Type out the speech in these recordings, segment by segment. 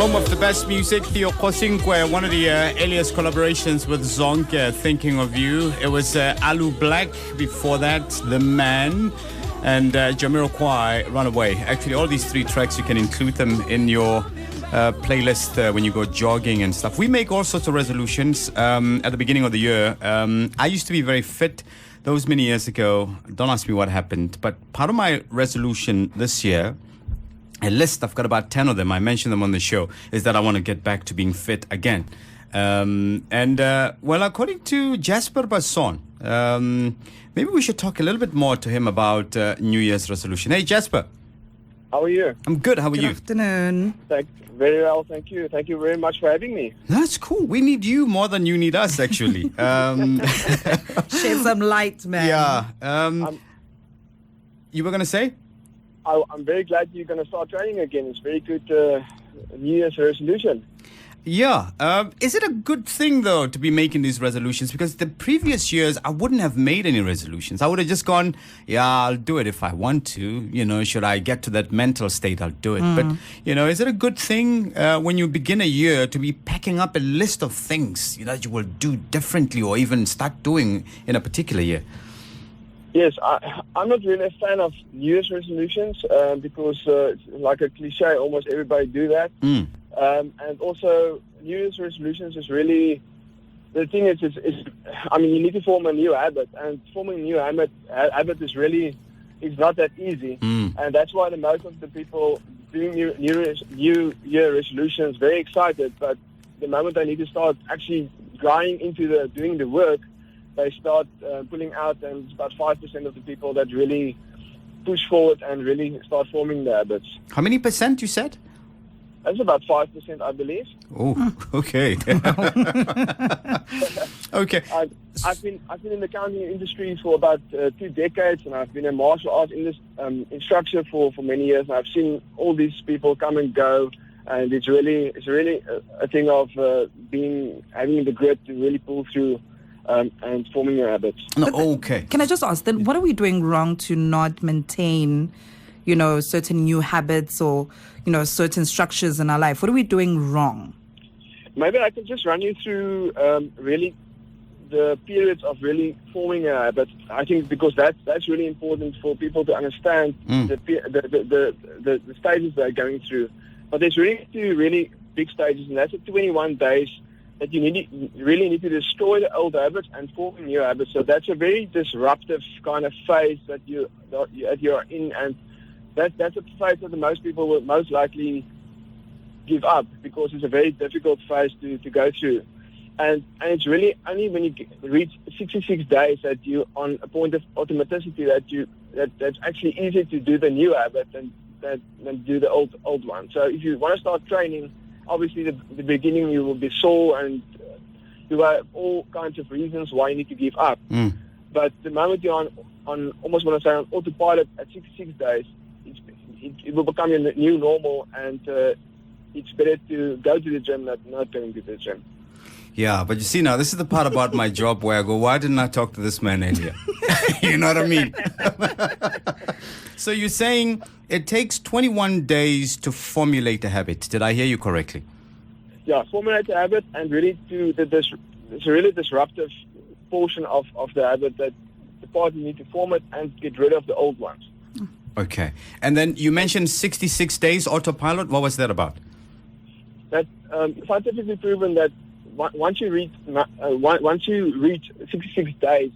Home of the best music, Theo Kosinkwe, one of the earliest collaborations with Zonke, Thinking of You. It was Alu Black, before that, The Man, and Jamiroquai, Runaway. Actually, all these three tracks, you can include them in your playlist when you go jogging and stuff. We make all sorts of resolutions at the beginning of the year. I used to be very fit those many years ago. Don't ask me what happened, but part of my resolution this year, a list, I've got about 10 of them, I mentioned them on the show, is that I want to get back to being fit again. Well, according to Jasper Basson, maybe we should talk a little bit more to him about New Year's resolution. Hey, Jasper. How are you? I'm good. How are you? Good afternoon. Very well, thank you. Thank you very much for having me. That's cool. We need you more than you need us, actually. Shed some light, man. Yeah. You were going to say? I'm very glad you're going to start training again. It's very good New Year's resolution. Yeah. Is it a good thing, though, to be making these resolutions? Because the previous years, I wouldn't have made any resolutions. I would have just gone, yeah, I'll do it if I want to. You know, should I get to that mental state, I'll do it. But, you know, is it a good thing when you begin a year to be packing up a list of things that you will do differently or even start doing in a particular year? Yes, I'm not really a fan of New Year's resolutions because, like a cliche, almost everybody do that. And also, New Year's resolutions is really, the thing is, I mean, you need to form a new habit, and forming a new habit is really, it's not that easy. And that's why the most of the people doing New Year resolutions very excited, but the moment they need to start actually going into doing the work, they start pulling out, and it's about 5% of the people that really push forward and really start forming the habits. How many percent you said? That's about 5%, I believe. Oh, okay. Okay. I've been in the counting industry for about 2 decades, and I've been a martial arts instructor for many years. And I've seen all these people come and go, and it's really a thing of having the grit to really pull through. And forming your habits. No, okay. Can I just ask then, what are we doing wrong to not maintain, certain new habits or, certain structures in our life? What are we doing wrong? Maybe I can just run you through really the periods of really forming a habit. I think because that's really important for people to understand the stages they're going through. But there's really 2 really big stages, and that's the 21 days that you really need to destroy the old habits and form new habits. So that's a very disruptive kind of phase that you're in, and that's a phase that most people will most likely give up because it's a very difficult phase to go through. And it's really only when you reach 66 days that you're on a point of automaticity that's actually easy to do the new habit than do the old one. So if you want to start training, obviously, the beginning you will be sore and you have all kinds of reasons why you need to give up. But the moment you're on almost want to say on autopilot at 66 days, it will become your new normal, and it's better to go to the gym than not going to the gym. Yeah, but you see now, this is the part about my job where I go, why didn't I talk to this man earlier? You know what I mean? So you're saying it takes 21 days to formulate a habit. Did I hear you correctly? Yeah, formulate a habit and really do it's a really disruptive portion of the habit, that the part you need to form it and get rid of the old ones. Okay. And then you mentioned 66 days autopilot. What was that about? That scientifically proven that once you reach 66 days,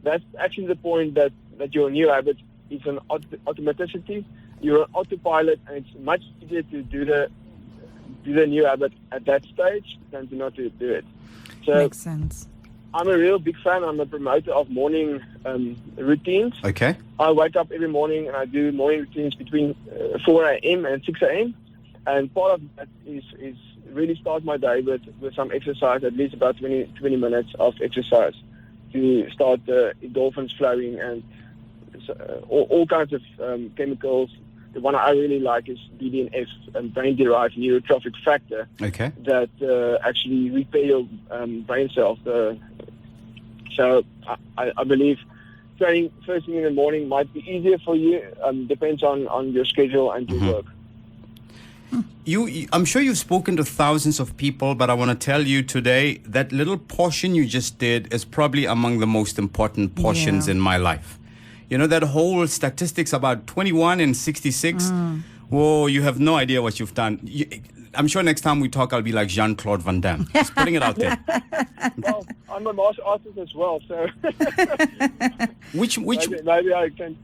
that's actually the point that your new habit is an automaticity. You're on autopilot, and it's much easier to do the new habit at that stage than to not to do it. So makes sense. I'm a real big fan. I'm a promoter of morning routines. Okay. I wake up every morning and I do morning routines between 4 a.m. and 6 a.m. And part of that is really start my day with some exercise, at least about 20 minutes of exercise to start the endorphins flowing and all kinds of chemicals. The one I really like is BDNF, brain-derived neurotrophic factor, that actually repair your brain cells. So I believe training first thing in the morning might be easier for you. Depends on your schedule and your work. I'm sure you've spoken to thousands of people, but I want to tell you today that little portion you just did is probably among the most important portions in my life. You know, that whole statistics about 21 and 66. Whoa, you have no idea what you've done. I'm sure next time we talk, I'll be like Jean-Claude Van Damme. Just putting it out there. Well, I'm a martial artist as well, so Which maybe I can.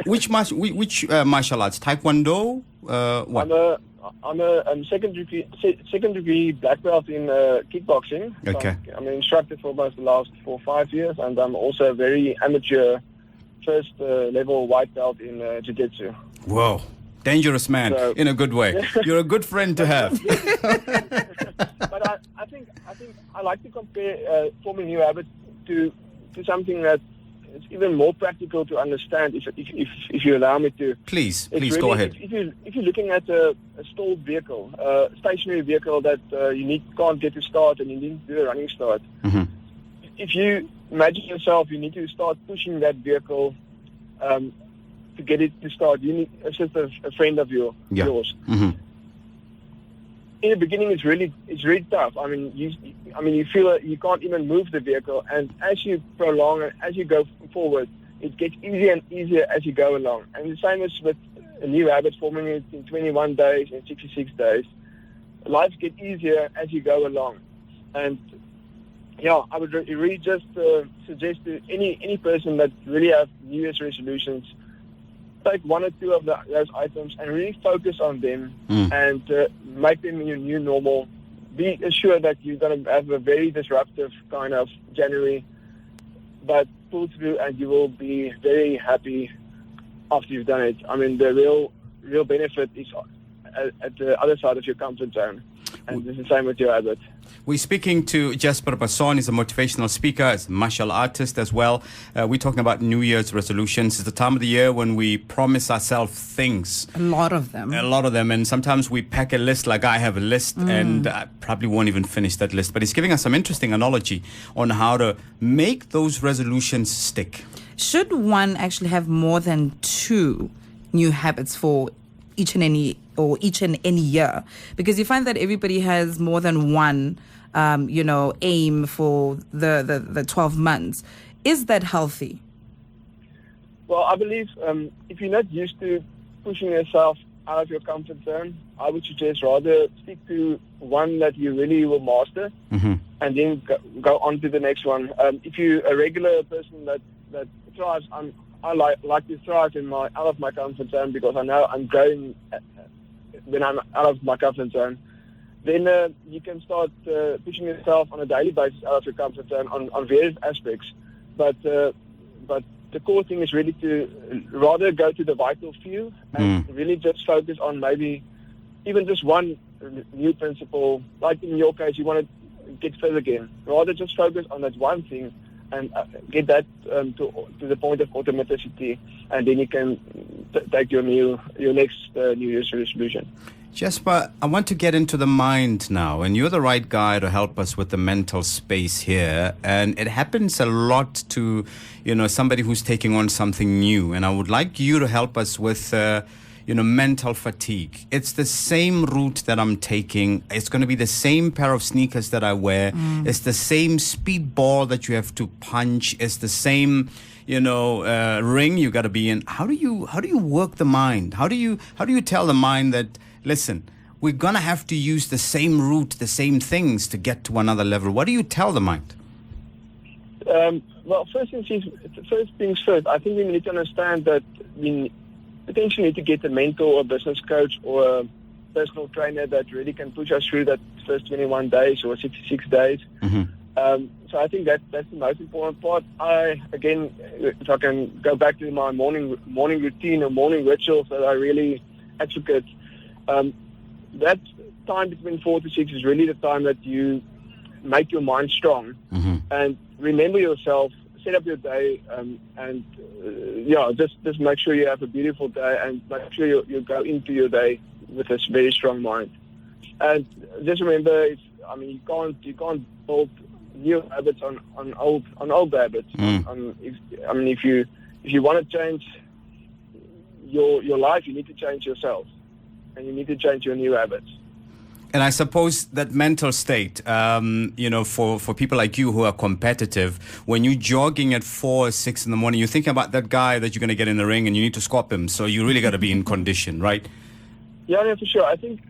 which martial arts? Taekwondo? What? I'm a second degree black belt in kickboxing. Okay. So I'm an instructor for almost the last 4 or 5 years, and I'm also a very amateur first level white belt in jiu-jitsu. Whoa. Dangerous man, So- in a good way. You're a good friend to have. But I think I like to compare forming new habits to something that is even more practical to understand. If you allow me to. Please It's go really- ahead. If you're looking at a stalled vehicle, a stationary vehicle that can't get to start and you need to do a running start. Mm-hmm. If you imagine yourself, you need to start pushing that vehicle to get it to start. You need a friend of yours. Mm-hmm. In the beginning, it's really tough. I mean, you feel that you can't even move the vehicle, and as you prolong and as you go forward, it gets easier and easier as you go along. And the same as with a new habit, forming it in 21 days and 66 days. Life gets easier as you go along, and I would really just suggest to any person that really have New Year's resolutions, take 1 or 2 of those items and really focus on them and make them your new normal. Be assured that you're going to have a very disruptive kind of January, but pull through and you will be very happy after you've done it. I mean, the real benefit is at the other side of your comfort zone. And it's the same with your habit. We're speaking to Jasper Basson. He's a motivational speaker, he's a martial artist as well. We're talking about New Year's resolutions. It's the time of the year when we promise ourselves things. A lot of them. And sometimes we pack a list, like I have a list, and I probably won't even finish that list. But he's giving us some interesting analogy on how to make those resolutions stick. Should one actually have more than 2 new habits for each and any year? Because you find that everybody has more than one aim for the 12 months. Is that healthy? Well, I believe if you're not used to pushing yourself out of your comfort zone, I would suggest rather stick to one that you really will master, and then go on to the next one. If you're a regular person that thrives, I like to thrive out of my comfort zone, because I know I'm growing when I'm out of my comfort zone. Then you can start pushing yourself on a daily basis out of your comfort zone on various aspects. But the core thing is really to rather go to the vital few and really just focus on maybe even just one new principle. Like in your case, you want to get fit again. Rather just focus on that one thing and get that to the point of automaticity, and then you can take your next New Year's resolution. Jasper, I want to get into the mind now, and you're the right guy to help us with the mental space here. And it happens a lot to, somebody who's taking on something new. And I would like you to help us with, mental fatigue. It's the same route that I'm taking. It's going to be the same pair of sneakers that I wear. It's the same speed ball that you have to punch. It's the same, ring you got to be in. How do you work the mind? How do you tell the mind that, listen, we're going to have to use the same route, the same things to get to another level? What do you tell the mind? Well, first things first, I think we need to understand that we potentially need to get a mentor or a business coach or a personal trainer that really can push us through that first 21 days or 66 days. So I think that's the most important part. If I can go back to my morning routine or morning rituals that I really advocate, that time between 4 to 6 is really the time that you make your mind strong and remember yourself, set up your day, just make sure you have a beautiful day and make sure you go into your day with a very strong mind. And just remember, you can't build new habits on old habits. If you want to change your life, you need to change yourself. and you need to change your new habits. And I suppose that mental state, for people like you who are competitive, when you're jogging at 4 or 6 in the morning, you're thinking about that guy that you're going to get in the ring and you need to squat him. So you really got to be in condition, right? Yeah, no, for sure. I think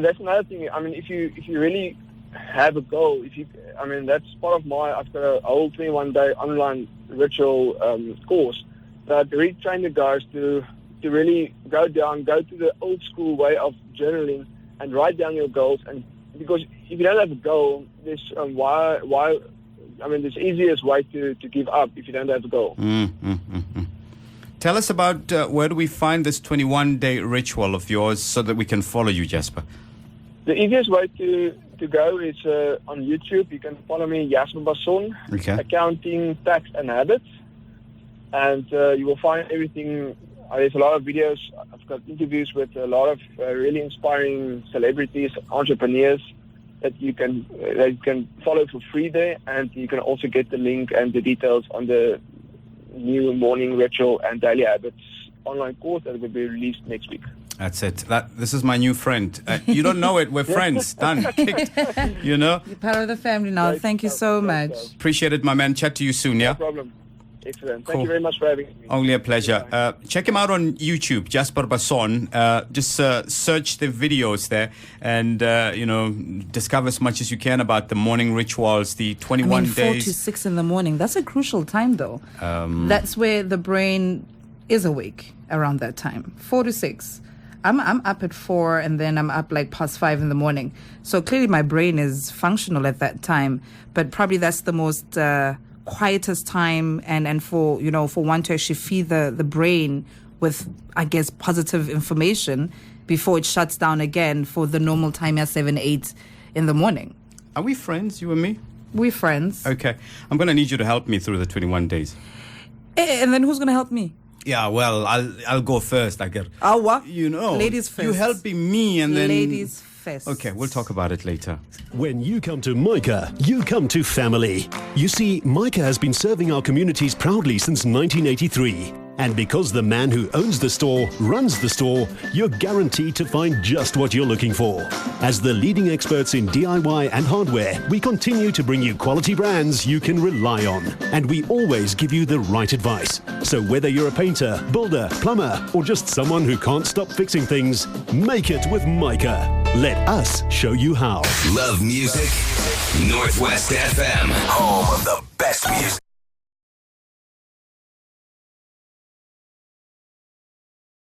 that's another thing. I mean, if you really have a goal, that's part of I've got a whole 21-day online ritual course that really train the guys to really go to the old school way of journaling and write down your goals. And because if you don't have a goal, there's the easiest way to give up if you don't have a goal. Tell us about where do we find this 21-day ritual of yours so that we can follow you, Jasper? The easiest way to go is on YouTube. You can follow me, Jasper Basson, Accounting, Tax and Habits. And you will find everything. There's a lot of videos. I've got interviews with a lot of really inspiring celebrities, entrepreneurs that you can follow for free there. And you can also get the link and the details on the new morning ritual and daily habits online course that will be released next week. That's it. This is my new friend. You don't know it. We're friends. Done. Kicked. You're part of the family now. Thank you so much. Appreciate it, my man. Chat to you soon, yeah? No problem. Excellent. Thank you very much for having me. Only a pleasure. Check him out on YouTube, Jasper Basson. Just search the videos there and, discover as much as you can about the morning rituals, the 21 days. 4 to 6 in the morning. That's a crucial time, though. That's where the brain is awake around that time. 4 to 6. I'm up at 4 and then I'm up like past 5 in the morning. So clearly my brain is functional at that time. But probably that's the most quietest time and for one to actually feed the brain with, I guess, positive information before it shuts down again for the normal time at 7, 8 in the morning. Are we friends, you and me? We're friends. Okay. I'm going to need you to help me through the 21 days. And then who's going to help me? Yeah, well, I'll go first. What? Ladies first. You helping me and then... Ladies first. Okay, we'll talk about it later. When you come to Micah, you come to family. You see, Micah has been serving our communities proudly since 1983. And because the man who owns the store runs the store, you're guaranteed to find just what you're looking for. As the leading experts in DIY and hardware, we continue to bring you quality brands you can rely on. And we always give you the right advice. So whether you're a painter, builder, plumber, or just someone who can't stop fixing things, make it with Micah. Let us show you how. Love music? Northwest FM, home of the best music.